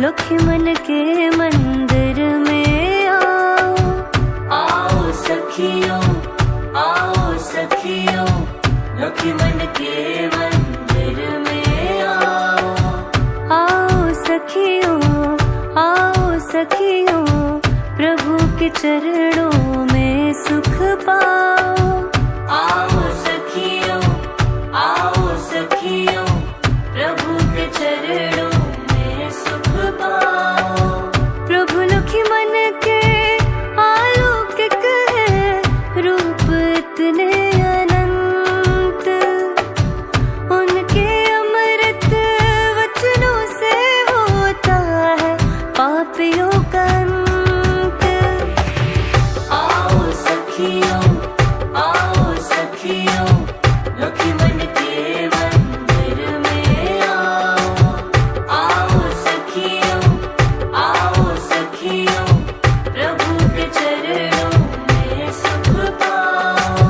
लक्ष्मण के मंदिर में आओ। आओ सखियों, आओ सखियों, लक्ष्मण के मंदिर में आओ। आओ सखियों, आओ सखियों, प्रभु के चरणों में सुख पाओ। आओ सखियों, आओ सखियों, प्रभु के चरणों में सुख पाओ। प्रभु लक्ष्मण के अलौकिक है रूप इतने अनंत, उनके अमृत वचनों से होता है पापियों का अंत। आओ सखियों, आओ सखियों, लक्ष्मण के मंदिर में आओ। आओ सखियों, आओ सखियों, प्रभु के चरणों में सुख पाओ।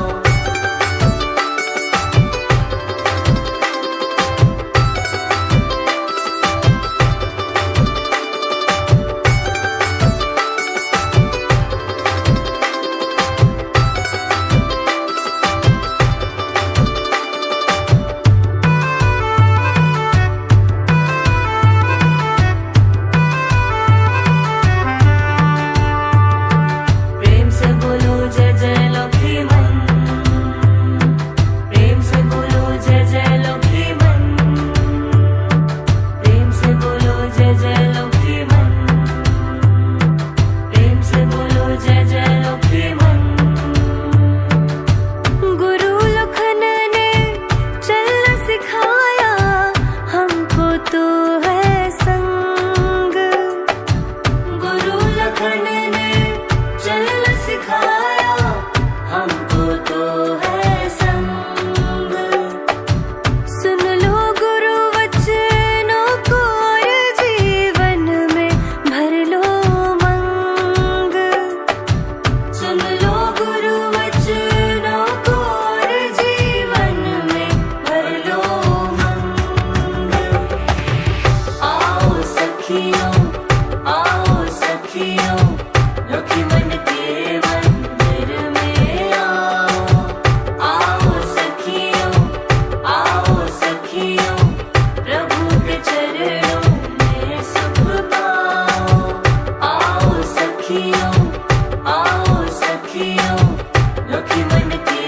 प्रेम से बोलो जय जय लक्ष्मण, प्रेम से बोलो जय जय लक्ष्मण, प्रेम से बोलो जय जय लक्ष्मण, प्रेम से बोलो जय जय लक्ष्मण। गुरु लखन ने चलना सिखाया, हमको तो है संग। गुरु लखन ने चलना सिखाया, हमको तो है संग। सुन लो गुरु वचनों को और जीवन में भर लो मंग। सुन लो गुरु वचनों को और जीवन में भर लो मंग। आओ सखियों, आओ सखियों, लक्ष्मण के मंदिर में आओ। आओ सखियों, आओ सखियों, प्रभु के चरणों में सुख पाओ। आओ सखियों, आओ सखियों, लक्ष्मण के